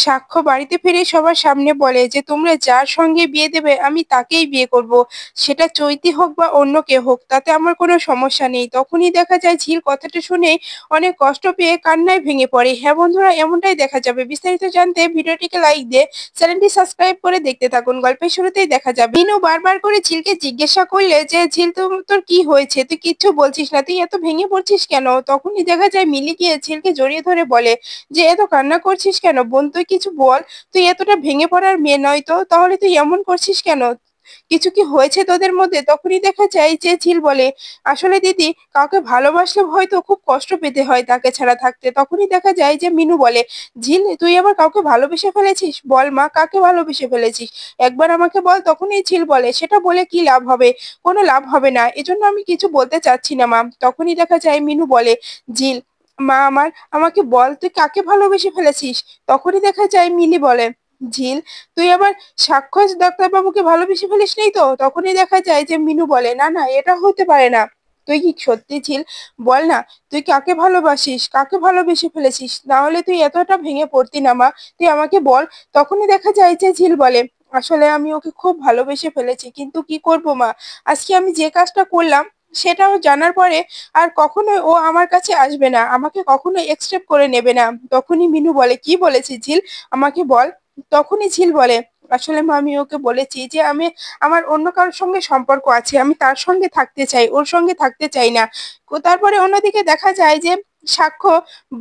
সাক্ষ্য বাড়িতে ফিরে সবার সামনে বলে যে তোমরা যার সঙ্গে বিয়ে দেবে আমি তাকেই বিয়ে করব। সেটা চৈতি হোক বা অন্য কেউ হোক, তাতে আমার কোনো সমস্যা নেই। তখনই দেখা যায় ঝিল কথাটা শুনে অনেক কষ্ট পেয়ে কান্নায় ভেঙে পড়ে। হ্যাঁ বন্ধুরা, এমনটাই দেখা যাবে। বিস্তারিত জানতে ভিডিওটিকে লাইক দিয়ে চ্যানেলটি সাবস্ক্রাইব করে দেখতে থাকুন। গল্পের শুরুতেই দেখা যাবে মিনু বারবার করে ঝিলকে জিজ্ঞাসা করলে যে ঝিল তোর কি হয়েছে, তুই কিচ্ছু বলছিস না, তুই এত ভেঙে পড়ছিস কেন? তখনই দেখা যায় মিলি গিয়ে ঝিলকে জড়িয়ে ধরে বলে যে এত কান্না করছিস কেন বোন, তুই কিছু বল। তুই এতটা ভেঙে পড়ার মেয়ে নয় তো, তাহলে তুই এমন করছিস কেন? কিছু কি হয়েছে তোদের মধ্যে? তখনই দেখা যায় যে ঝিল বলে আসলে দিদি, কাউকে ভালোবাসলে হয়তো খুব কষ্ট পেতে হয় তাকে ছাড়া থাকতে। তখনই দেখা যায় যে মিনু বলে ঝিল, তুই আবার কাউকে ভালোবেসে ফেলেছিস? বল মা, কাকে ভালোবেসে ফেলেছিস? একবার আমাকে বল। তখনই ঝিল বলে সেটা বলে কি লাভ হবে? কোনো লাভ হবে না, এজন্য আমি কিছু বলতে চাচ্ছি না মা। তখনই দেখা যায় মিনু বলে ঝিল, মা আমার, আমাকে বল তুই কাকে ভালোবেসে ফেলেছিস? তখনই দেখা যায় মিলি বলে ঝিল, তুই আবার সাক্ষ্য ডাক্তারবাবুকে ভালোবেসে ফেলিস নি তো? তখনই দেখা যায় যে মিনু বলে না না, এটা হতে পারে না। তুই কি সত্যি ঝিল, বল না, তুই কাকে ভালোবাসিস, কাকে ভালোবেসে ফেলেছিস? না হলে তুই এতটা ভেঙে পড়তি না মা, তুই আমাকে বল। তখনই দেখা যায় যে ঝিল বলে আসলে আমি ওকে খুব ভালোবেসে ফেলেছি, কিন্তু কি করব মা, আজকে আমি যে কাজটা করলাম সেটাও জানার পরে আর কখনোই ও আমার কাছে আসবে না, আমাকে কখনো একসেপ্ট করে নেবে না। তখনই মিনু বলে কি বলেছি ঝিল, আমাকে বল। তখনই ঝিল বলে আসলে মা, আমি ওকে বলেছি যে আমি, আমার অন্য কারোর সঙ্গে সম্পর্ক আছে, আমি তার সঙ্গে থাকতে চাই, ওর সঙ্গে থাকতে চাই না। তারপরে অন্যদিকে দেখা যায় যে সাক্ষ্য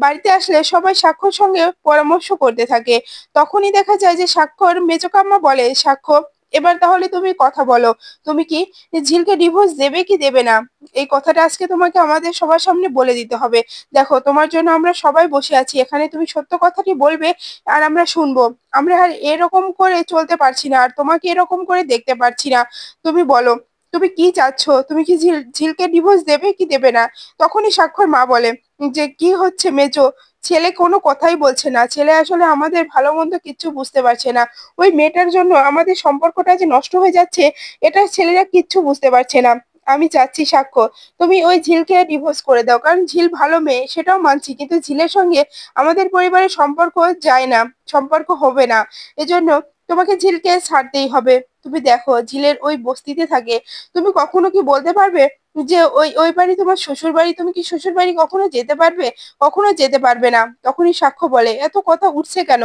বাড়িতে আসলে সবাই সাক্ষ্যর সঙ্গে পরামর্শ করতে থাকে। তখনই দেখা যায় যে সাক্ষ্যর মেজকাম্মা বলে সাক্ষ্য, এবার তাহলে তুমি কথা বলো, তুমি কি ঝিলকে ডিভোর্স দেবে কি দেবে না? এই কথাটা আজকে তোমাকে আমাদের সবার সামনে বলে দিতে হবে। দেখো, তোমার জন্য আমরা সবাই বসে আছি এখানে, তুমি সত্য কথাটি বলবে আর আমরা শুনবো। আমরা আর এরকম করে চলতে পারছি না, আর তোমাকে এরকম করে দেখতে পারছি না। তুমি বলো, তুমি কি চাচ্ছ? তুমি কি ঝিলকে ডিভোর্স দেবে কি দেবে না? তখনই সাক্ষর মা বলে যে কি হচ্ছে মেজো, ছেলে কোনো কথাই বলছে না, ছেলে আসলে আমাদের ভালো মন্দ কিচ্ছু বুঝতে পারছে না। ওই মেয়েটার জন্য আমাদের সম্পর্কটা যে নষ্ট হয়ে যাচ্ছে, এটা ছেলেরা কিচ্ছু বুঝতে পারছে না। আমি চাচ্ছি সাক্ষ্য, তুমি ওই ঝিলকে ডিভোর্স করে দাও, কারণ ঝিল ভালো মেয়ে সেটাও মানছি, কিন্তু ঝিলের সঙ্গে আমাদের পরিবারের সম্পর্ক যায় না, সম্পর্ক হবে না। এজন্য তোমাকে ঝিলকে ছাড়তেই হবে। তুমি দেখো ঝিলের ওই বস্তিতে থাকে, তুমি কখনো কি বলতে পারবে যে ওই ওই বাড়ি তোমার শ্বশুর বাড়ি? তুমি কি শ্বশুর বাড়ি কখনো যেতে পারবে? কখনো যেতে পারবে না। তখনই সাক্ষ্য বলে এত কথা উঠছে কেন?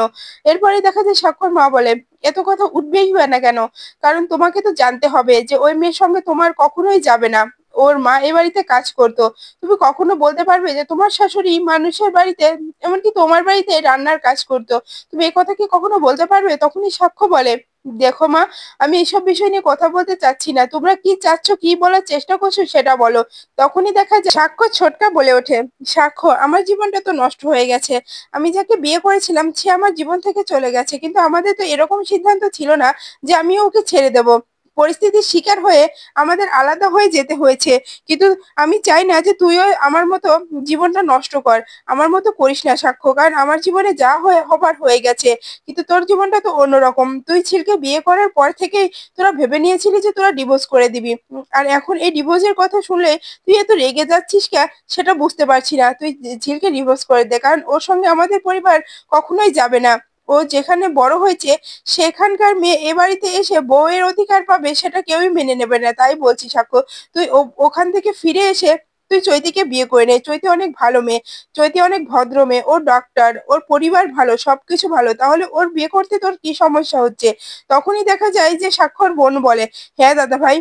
এরপরে দেখা যায় সাক্ষ্যর মা বলে এত কথা উঠবেই বা না কেন, কারণ তোমাকে তো জানতে হবে যে ওই মেয়ের সঙ্গে তোমার কখনোই যাবে না। ওর মা এ বাড়িতে কাজ করতো। তুমি কখনো বলতে পারবে যে তোমার শাশুড়ি মানুষের বাড়িতে, এমনকি তোমার বাড়িতে রান্নার কাজ করতো? তুমি এই কথা কি কখনো বলতে পারবে? তখনই সাক্ষ্য বলে দেখো মা, আমি এইসব বিষয় নিয়ে কথা বলতে চাচ্ছি না, তোমরা কি চাচ্ছ, কি বলার চেষ্টা করছো সেটা বলো। তখনই দেখা যায় সাক্ষ্য ছোটকা বলে ওঠে সাক্ষ্য, আমার জীবনটা তো নষ্ট হয়ে গেছে, আমি যাকে বিয়ে করেছিলাম সে আমার জীবন থেকে চলে গেছে, কিন্তু আমাদের তো এরকম সিদ্ধান্ত ছিল না যে আমি ওকে ছেড়ে দেব। পরিস্থিতির শিকার হয়ে আমাদের আলাদা হয়ে যেতে হয়েছে, কিন্তু আমি চাই না যে তুইও আমার মতো জীবনটা নষ্ট কর। আমার মতো করিস না সাক্ষ্য, কারণ আমার জীবনে যা হয়ে হবার হয়ে গেছে, কিন্তু তোর জীবনটা তো অন্যরকম। তুই ছিলকে বিয়ে করার পর থেকেই তোরা ভেবে নিয়েছিলি যে তোরা ডিভোর্স করে দিবি, আর এখন এই ডিভোর্সের কথা শুনলে তুই এত রেগে যাচ্ছিস কে, সেটা বুঝতে পারছি না। তুই ঝিলকে ডিভোর্স করে দে, কারণ ওর সঙ্গে আমাদের পরিবার কখনোই যাবে না। ও যেখানে বড় হয়েছে সেখানকার মেয়ে এ বাড়িতে এসে বউয়ের অধিকার পাবে, সেটা কেউই মেনে নেবে না। তাই বলছি সাক্ষ্য, তুই ওখান থেকে ফিরে এসে তুই চৈতিকে বিয়ে করে নে। চৈতি অনেক ভালো মেয়ে, চৈতি অনেক ভদ্র মেয়ে, ওর ডক্টর, ওর পরিবার ভালো, সবকিছু ভালো, তাহলে ওর বিয়ে করতে তোর কি সমস্যা হচ্ছে? তখনই দেখা যায় যে সাক্ষর বোন বলে হ্যাঁ দাদা ভাই,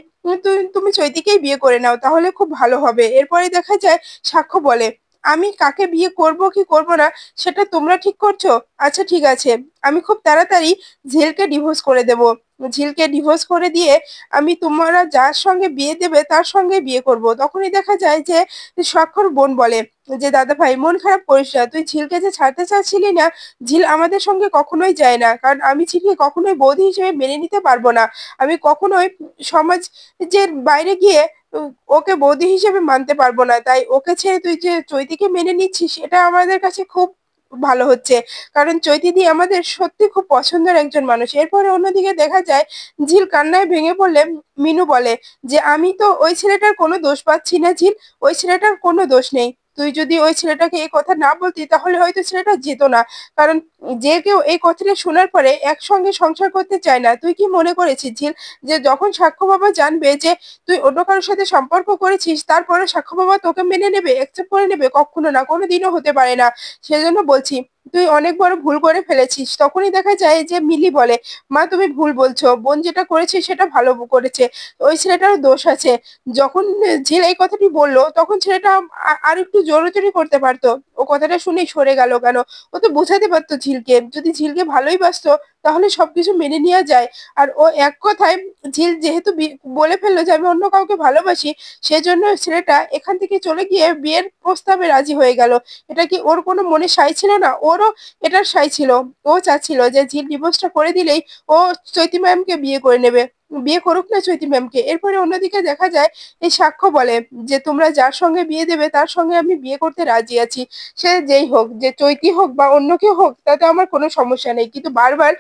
তুমি চৈতিকেই বিয়ে করে নাও, তাহলে খুব ভালো হবে। এরপরে দেখা যায় সাক্ষ্য বলে আমি কাকে বিয়ে করব কি করব না সেটা তোমরা ঠিক করছো। আচ্ছা ঠিক আছে, আমি খুব তাড়াতাড়ি ঝিলকে ডিভোর্স করে দেব। ঝিলকে ডিভোর্স করে দিয়ে আমি তোমরা যার সঙ্গে বিয়ে দেবে তার সঙ্গে বিয়ে করব। তখনই দেখা যায় যে স্বাক্ষর বোন বলে যে দাদা ভাই, মন খারাপ করিস না, তুই ঝিলকে যে ছাড়তে চাচ্ছিলি না, ঝিল আমাদের সঙ্গে কখনোই যায় না, কারণ আমি ঝিলকে কখনোই বৌদি হিসেবে মেনে নিতে পারবো না। আমি কখনোই সমাজের বাইরে গিয়ে ওকে বৌদি হিসেবে মানতে পারবো না। তাই ওকে ছেড়ে তুই যে চৈতিকে মেনে নিচ্ছিস এটা আমাদের কাছে খুব ভালো হচ্ছে, কারণ চৈতিদি আমাদের সত্যি খুব পছন্দের একজন মানুষ। এরপরে অন্যদিকে দেখা যায় ঝিল কান্নায় ভেঙে পড়লে মিনু বলে যে আমি তো ওই ছেলেটার কোনো দোষ পাচ্ছি না ঝিল, ওই ছেলেটার কোনো দোষ নেই, তুই যদি ওই ছেলেটাকে এই কথা না বলতি তাহলে হয়তো ছেলেটা যেত না। কারণ যে কেউ এই কথাটা শোনার পরে একসঙ্গে সংসার করতে চায় না। তুই কি মনে করেছিস ঝিল, যে যখন সাক্ষ্য বাবা জানবে যে তুই অন্য কারোর সাথে সম্পর্ক করেছিস তারপরে সাক্ষ্য বাবা তোকে মেনে নেবে, একসেপ্ট করে নেবে? কখনো না, কোনোদিনও হতে পারে না। সেজন্য বলছি তুই অনেক বড় ভুল করে ফেলেছিস। তখনই দেখা যায় যে মিলি বলে, মা তুমি ভুল বলছো, বোন যেটা করেছে সেটা ভালো করেছে, ওই ছেলেটারও দোষ আছে। যখন ঝিল এই কথাটি বললো তখন ছেলেটা আর একটু জোরাজুরি করতে পারতো, ও কথাটা শুনেই সরে গেল কেন? ও তো বোঝাতে পারতো ঝিলকে, যদি ঝিলকে ভালোই বাসতো তাহলে সবকিছু মেনে নেওয়া যায়। আর ও এক কথায় ঝিল যেহেতু বলে ফেললো যে আমি অন্য কাউকে ভালোবাসি, সেজন্য ছেলেটা এখান থেকে চলে গিয়ে বিয়ের প্রস্তাবে রাজি হয়ে গেল। এটা কি ওর কোনো মনে সাই ছিল না? ওরও এটার সাই ছিল। ও চাচ্ছিল যে ঝিল ডিভোর্সটা করে দিলেই ও চৈতি ম্যামকে বিয়ে করে নেবে, বিয়ে করুক না চৈতি ম্যামকে। এরপরে অন্যদিকে দেখা যায় এই সাক্ষ্য বলে যে তোমরা যার সঙ্গে বিয়ে দেবে তার সঙ্গে আমি বিয়ে করতে রাজি আছি, সে যেই হোক, যে চৈতি হোক বা অন্য কেউ হোক, তাতে আমার কোনো সমস্যা নেই, কিন্তু বারবার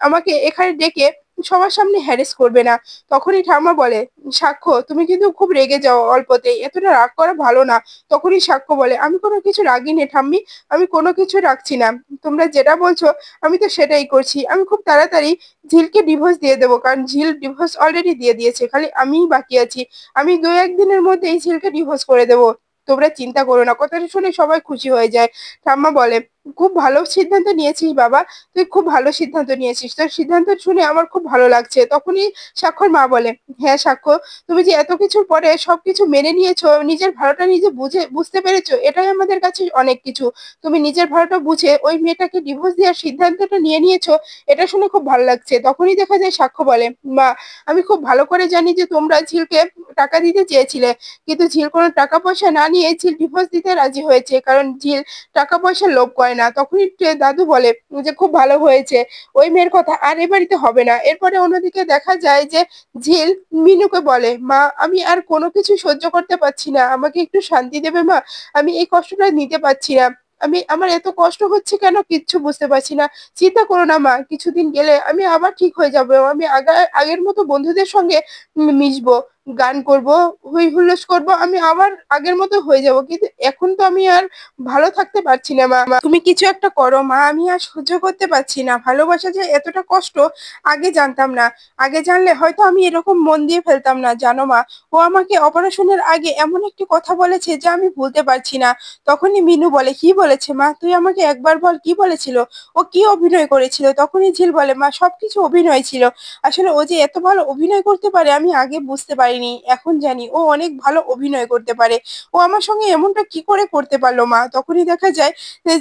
আমাকে এখানে ডেকে সবার সামনে হ্যারেস করবে না। তখনই ঠাম্মা বলে, সাক্ষ্য তুমি কিন্তু খুব রেগে যাও অল্পতেই, এতটা রাগ করা ভালো না। তখনই সাক্ষ্য বলে, আমি কোনো কিছু রাগিনি ঠাম্মি, আমি কোনো কিছু রাখছি না, তোমরা যেটা বলছো আমি তো সেটাই করছি। আমি খুব তাড়াতাড়ি ঝিলকে ডিভোর্স দিয়ে দেবো, কারণ ঝিল ডিভোর্স অলরেডি দিয়ে দিয়েছে, খালি আমিই বাকি আছি। আমি 2-1 দিনের মধ্যেই ঝিলকে ডিভোর্স করে দেবো, তোমরা চিন্তা করো না। কথাটা শুনে সবাই খুশি হয়ে যায়। ঠাম্মা বলে, খুব ভালো সিদ্ধান্ত নিয়েছিস বাবা, তুই খুব ভালো সিদ্ধান্ত নিয়েছিস, তোর সিদ্ধান্ত শুনে আমার খুব ভালো লাগছে। তখনই সাক্ষর মা বলে, হ্যাঁ সাক্ষ্য, তুমি যে এত কিছুর পরে সবকিছু মেনে নিয়েছো, নিজের ভালোটা নিজে বুঝতে পেরেছো, এটাই আমাদের কাছে অনেক কিছু। তুমি নিজের ভালোটা বুঝে ওই মেয়েটাকে ডিভোর্স দেওয়ার সিদ্ধান্তটা নিয়ে নিয়েছো, এটা শুনে খুব ভালো লাগছে। তখনই দেখা যায় সাক্ষ্য বলে, মা আমি খুব ভালো করে জানি যে তোমরা ঝিলকে টাকা দিতে চেয়েছিলে, কিন্তু ঝিল কোনো টাকা পয়সা না নিয়ে ঝিল ডিভোর্স দিতে রাজি হয়েছে, কারণ ঝিল টাকা পয়সা লোভ করে না। তখনই দাদু বলে যে খুব ভালো হয়েছে, ওই মেয়ের কথা আর এ বাড়িতে হবে না। এরপরে অন্যদিকে দেখা যায় যে ঝিল মিনুকে বলে, মা আমি আর কোনো কিছু সহ্য করতে পারছি না, আমাকে একটু শান্তি দেবে মা, আমি এই কষ্টটা নিতে পারছি না, আমার এত কষ্ট হচ্ছে কেন কিচ্ছু বুঝতে পারছি না। চিন্তা করো না মা, কিছুদিন গেলে আমি আবার ঠিক হয়ে যাবো, আমি আগের মতো বন্ধুদের সঙ্গে মিশবো, গান করব, হই হুল্লোড় করব, আমি আবার আগের মতো হয়ে যাব, কিন্তু এখন তো আমি আর ভালো থাকতে পারছি না। মা তুমি কিছু একটা করো মা, আমি আর সহ্য করতে পারছি না, ভালোবাসা যে এতটা কষ্ট আগে জানতাম না, আগে জানলে হয়তো আমি এরকম মন দিয়ে ফেলতাম না, জানো মা। ও আমাকে অপারেশনের আগে এমন একটি কথা বলেছে যা আমি ভুলতে পারছি না। তখনই মিনু বলে, কি বলেছে মা, তুই আমাকে একবার বল কি বলেছিল, ও কি অভিনয় করেছিল? তখনই ঝিল বলে, মা সবকিছু অভিনয় ছিল, আসলে ও যে এত ভালো অভিনয় করতে পারে আমি আগে বুঝতে পারিনি, এখন জানি ও অনেক ভালো অভিনয় করতে পারে। ও আমার সঙ্গে এমনটা কি করে করতে পারলো মা? তখনই দেখা যায়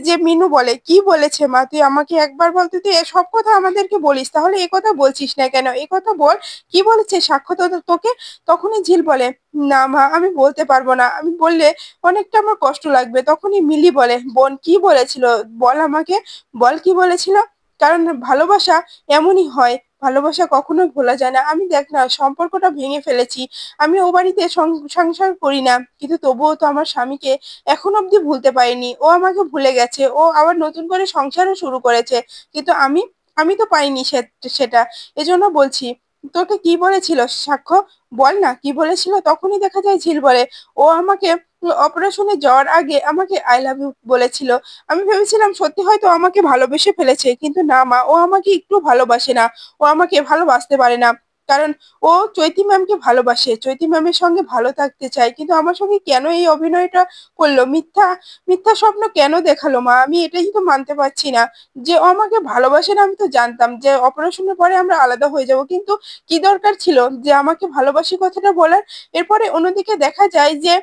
যে মিনু বলে, কি বলেছে মা, তুই আমাকে একবার বল, তুই তো সব কথা আমাদেরকে বলিস, তাহলে এ কথা বলছিস না কেন, এ কথা বল, কি বলেছে সাক্ষ্য তোকে? তখনই ঝিল বলে, না মা আমি বলতে পারবো না, আমি বললে অনেকটা আমার কষ্ট লাগবে। তখনই মিলি বলে, বোন কি বলেছিল, বল আমাকে, বল কি বলেছিল। কারণ ভালোবাসা এমনই হয়, ভালোবাসা কখনো ভোলা যায় না। আমি দেখ না, সম্পর্কটা ভেঙে ফেলেছি, আমি ও বাড়িতে সংসার করি না, কিন্তু তবুও তো আমার স্বামীকে এখন অব্দি ভুলতে পারিনি। ও আমাকে ভুলে গেছে, ও আবার নতুন করে সংসারও শুরু করেছে, কিন্তু আমি তো পাইনি সেটা। এজন্য বলছি, তোকে কি বলেছিল সাক্ষ্য, বল না কি বলেছিল। তখনই দেখা যায় ঝিল বলে, ও আমাকে অপারেশনে যাওয়ার আগে আমাকে আই লাভ ইউ বলেছিল। আমি ভেবেছিলাম সত্যি হয়তো আমাকে ভালোবেসে ফেলেছে, কিন্তু না মা, ও আমাকে একটু ভালোবাসে না, ও আমাকে ভালোবাসতে পারে না। কারণ ও চৈতি ম্যামকে ভালোবাসে, চৈতি ম্যামের সঙ্গে ভালো থাকতে চায়, কিন্তু আমার সঙ্গে কেন এই অভিনয়টা করলো, মিথ্যা মিথ্যা স্বপ্ন কেন দেখালো মা, আমি এটাই তো মানতে পারছি না। যে ও আমাকে ভালোবাসে না, আমি তো জানতাম যে অপারেশনের পরে আমরা আলাদা হয়ে যাব, কিন্তু কি দরকার ছিল যে আমাকে ভালোবাসি কথাটা বলার। এরপরে অন্যদিকে দেখা যায় যে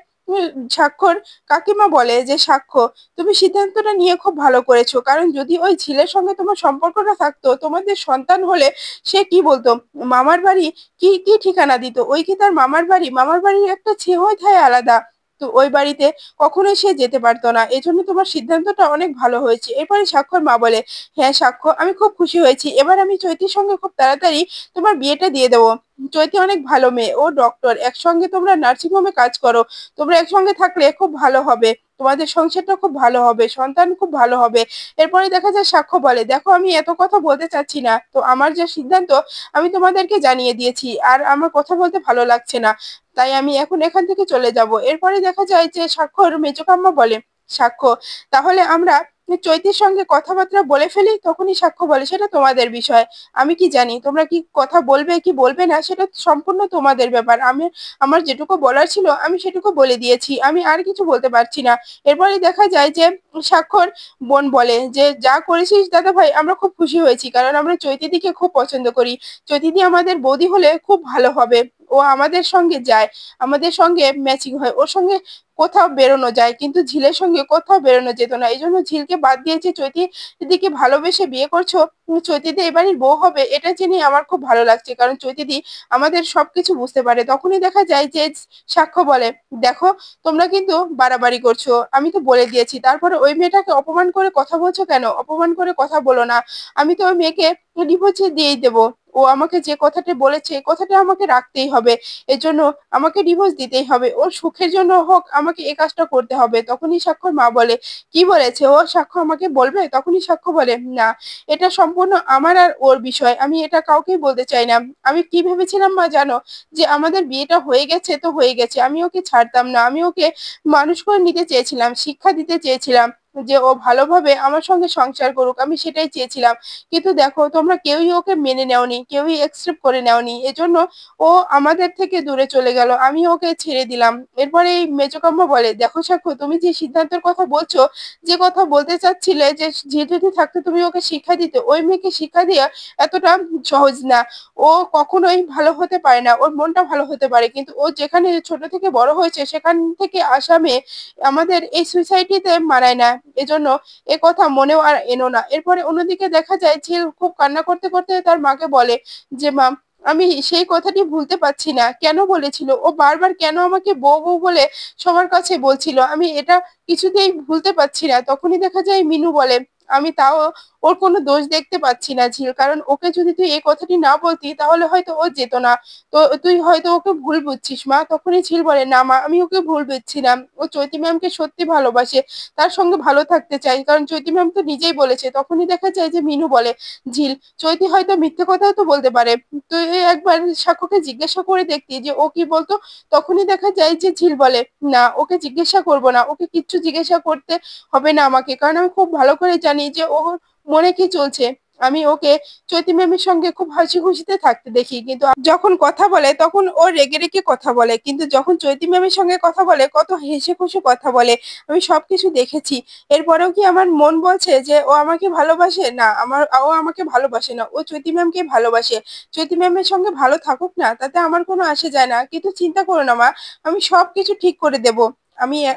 স্বাক্ষর কাকিমা বলে যে, সাক্ষ্য তুমি সিদ্ধান্তটা নিয়ে খুব ভালো করেছো, কারণ যদি ওই ছেলের সঙ্গে তোমার সম্পর্কটা থাকতো, তোমাদের সন্তান হলে সে কি বলতো, মামার বাড়ি কি কি ঠিকানা দিত, ওই কি তার মামার বাড়ি? মামার বাড়ির একটা ছেই থাকে আলাদা, তো ওই বাড়িতে কখনোই সে যেতে পারতো না। এজন্য তোমার সিদ্ধান্তটা অনেক ভালো হয়েছে। এরপরে স্বাক্ষর মা বলে, হ্যাঁ সাক্ষ্য আমি খুব খুশি হয়েছি, এবার আমি চৈতির সঙ্গে খুব তাড়াতাড়ি তোমার বিয়েটা দিয়ে দেবো। চৈতি অনেক ভালো মেয়ে, ও ডক্টর, একসঙ্গে তোমরা নার্সিং হোমে কাজ করো, তোমরা একসঙ্গে থাকলে খুব ভালো হবে, তোমাদের সংসারটা খুব ভালো হবে, সন্তান খুব ভালো হবে। এরপরে দেখা যায় সাক্ষ্য বলে, দেখো আমি এত কথা বলতে চাচ্ছি না, তো আমার যে সিদ্ধান্ত আমি তোমাদেরকে জানিয়ে দিয়েছি, আর আমার কথা বলতে ভালো লাগছে না, তাই আমি এখন এখান থেকে চলে যাব। এরপরে দেখা যায় যে স্বাক্ষর মেজকাম্মা বলে, সাক্ষ্য, তাহলে আমরা চৈতির সঙ্গে কথাবার্তা বলে ফেলি? তখনই সাক্ষ্য বলে, সেটা তোমাদের বিষয়। আমি কি জানি তোমরা কি কথা বলবে কি বলবে না, সেটা সম্পূর্ণ তোমাদের ব্যাপার। আমার যেটুকু বলার ছিল আমি সেটুকু বলে দিয়েছি, আমি আর কিছু বলতে পারছি না। এরপরে দেখা যায় যে সাক্ষর বোন বলে যে, যা করেছিস দাদা ভাই, আমরা খুব খুশি হয়েছি, কারণ আমরা চৈতিদিকে খুব পছন্দ করি। চৈতিদি আমাদের বৌদি হলে খুব ভালো হবে। ও আমাদের সঙ্গে যায়, আমাদের সঙ্গে ম্যাচিং হয়, ওর সঙ্গে কোথাও বেরোনো যায়, কিন্তু ঝিলের সঙ্গে কোথাও বেরোনো যেত না। এই জন্য ঝিলকে বাদ দিয়েছে, চৈতি দিদিকে ভালোবেসে বিয়ে করছো। চৈতিদি এবারই বউ হবে, এটা জেনে আমার খুব ভালো লাগছে, কারণ চৈতিদি আমাদের সবকিছু বুঝতে পারে। তখনই দেখা যায় যে সাক্ষ্য বলে, দেখো তোমরা কিন্তু বাড়াবাড়ি করছো, আমি তো বলে দিয়েছি, তারপরে ওই মেয়েটাকে অপমান করে কথা বলছো কেন? অপমান করে কথা বলো না। আমি তো ওই মেয়েকে ডিভোর্স দিয়েই দেবো। ও আমাকে যে কথাটা বলেছে, এই কথাটা আমাকে রাখতেই হবে। এর জন্য আমাকে ডিভোর্স দিতেই হবে, ওর সুখের জন্য হোক আমাকে এই কাজটা করতে হবে। তখনই সাক্ষ্যর মা বলে, কি বলেছে ও? সাক্ষ্য আমাকে বলবে? তখনই সাক্ষ্য বলে, না, এটা সম্পূর্ণ আমার আর ওর বিষয়, আমি এটা কাউকেই বলতে চাই না। আমি কি ভেবেছিলাম মা জানো? যে আমাদের বিয়েটা হয়ে গেছে তো হয়ে গেছে, আমি ওকে ছাড়তাম না, আমি ওকে মানুষ করে নিতে চেয়েছিলাম, শিক্ষা দিতে চেয়েছিলাম, যে ও ভালোভাবে আমার সঙ্গে সংসার করুক, আমি সেটাই চেয়েছিলাম। কিন্তু দেখো তোমরা কেউই ওকে মেনে নেওনি, কেউই একসেপ্ট করে নেওনি, এজন্য ও আমাদের থেকে দূরে চলে গেল, আমি ওকে ছেড়ে দিলাম। এরপরে এই মেজকাম্মা বলে, দেখো সাক্ষ্য, তুমি যে সিদ্ধান্তের কথা বলছো, যে কথা বলতে চাচ্ছিলে যে ঝিল যদি থাকতো তুমি ওকে শিক্ষা দিতে, ওই মেয়েকে শিক্ষা দেওয়া এতটা সহজ না। ও কখনোই ভালো হতে পারে না, ওর মনটা ভালো হতে পারে, কিন্তু ও যেখানে ছোট থেকে বড় হয়েছে সেখান থেকে আসা মেয়ে আমাদের এই সোসাইটিতে মানায় না। এজন্য এ কথা মনেও আর এনো না। এরপরে অন্যদিকে দেখা যায় ঝিল খুব কান্না করতে করতে তার মাকে বলে, যে মা, আমি সেই কথাটি ভুলতে পারছি না, কেন বলেছিল ও বারবার, কেন আমাকে বউ বউ বলে সবার কাছে বলছিল, আমি এটা কিছুতেই ভুলতে পারছি না। তখনই দেখা যায় মিনু বলে, আমি তাও ওর কোনো দোষ দেখতে পাচ্ছি না ঝিল, কারণ ওকে যদি তুই এই কথাটি না বলতি তাহলে হয়তো ও যেত না। তো তুই হয়তো ওকে ভুল বুঝছিস মা। তখনই ঝিল বলে, না মা, আমি ওকে ভুল বুঝছি না, ও চৈতি ম্যামকে সত্যি ভালোবাসে, তার সঙ্গে ভালো থাকতে চাই, কারণ চৈতি ম্যাম তো নিজেই বলেছে। তখনই দেখা যায় যে মিনু বলে, ঝিল, চৈতি হয়তো মিথ্যে কথাও তো বলতে পারে, তুই একবার সাক্ষ্যকে জিজ্ঞাসা করে দেখতি যে ও কি বলতো। তখনই দেখা যায় যে ঝিল বলে, না, ওকে জিজ্ঞাসা করব না, ওকে কিচ্ছু জিজ্ঞাসা করতে হবে না আমাকে, কারণ আমি খুব ভালো করে জানি যে ওর মনে কি চলছে। আমি ওকে চৈতি ম্যামের সঙ্গে খুব হাসি খুশিতে থাকতে দেখি, কিন্তু যখন কথা বলে তখন ও রেগে রেগে কথা বলে, কিন্তু যখন চৈতি ম্যামের সঙ্গে কথা বলে কত হেসে খুশি কথা বলে। আমি সবকিছু দেখেছি। এরপরেও কি আমার মন বলছে যে ও আমাকে ভালোবাসে? না, ও আমাকে ভালোবাসে না, ও চৈতি ম্যামকে ভালোবাসে। চৈতি ম্যামের সঙ্গে ভালো থাকুক না, তাতে আমার কোনো আসে যায় না, কিন্তু চিন্তা করো না মা, আমি সবকিছু ঠিক করে দেব।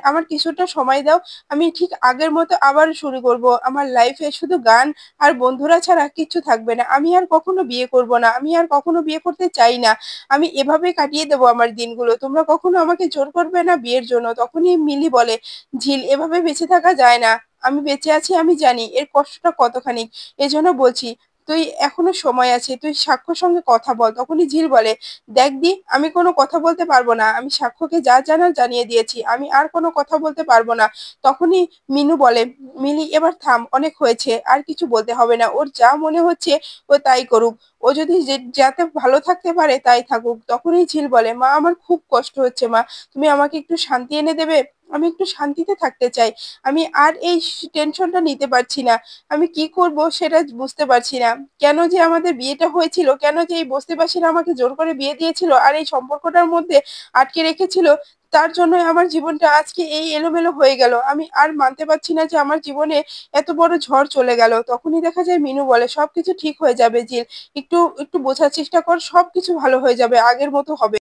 আমার কিছুটা সময় দাও, আমি ঠিক আগের মতো আবার শুরু করব। আমার লাইফে শুধু গান আর বন্ধুরা ছাড়া কিচ্ছু থাকবে না। আমি আর কখনো বিয়ে করব না, আমি আর কখনো বিয়ে করতে চাই না। আমি এভাবে কাটিয়ে দেবো আমার দিনগুলো, তোমরা কখনো আমাকে জোর করবে না বিয়ের জন্য। তখনই মিলি বলে, ঝিল, এভাবে বেঁচে থাকা যায় না। আমি বেঁচে আছি, আমি জানি এর কষ্টটা কতখানি, এজন্য বলছি তুই এখনো সময় আছে, তুই সাক্ষ্যর সঙ্গে কথা বল। তখনই ঝিল বলে, দেখ দি, আমি কোনো কথা বলতে পারবো না, আমি সাক্ষ্যকে যা জানার জানিয়ে দিয়েছি, আমি আর কোনো কথা বলতে পারবো না। তখনই মিনু বলে, মিলি, এবার থাম, অনেক হয়েছে, আর কিছু বলতে হবে না, ওর যা মনে হচ্ছে ও তাই করুক, ও যদি যাতে ভালো থাকতে পারে তাই থাকুক। তখনই ঝিল বলে, মা, আমার খুব কষ্ট হচ্ছে মা, তুমি আমাকে একটু শান্তি এনে দেবে? আমি একটু শান্তিতে থাকতে চাই, আমি আর এই টেনশনটা নিতে পারছি না, আমি কি করব সেটা বুঝতে পারছি না। কেন যে আমাদের বিয়েটা হয়েছিল, কেন যে এই বস্তিবাসীরা আমাকে জোর করে বিয়ে দিয়েছিল আর এই সম্পর্কটার মধ্যে আটকে রেখেছিল, তার জন্য আমার জীবনটা আজকে এই এলোমেলো হয়ে গেল। আমি আর মানতে পারছি না যে আমার জীবনে এত বড় ঝড় চলে গেল। তখনই দেখা যায় মিনু বলে, সবকিছু ঠিক হয়ে যাবে ঝিল, একটু একটু বোঝার চেষ্টা কর, সবকিছু ভালো হয়ে যাবে, আগের মতো হবে।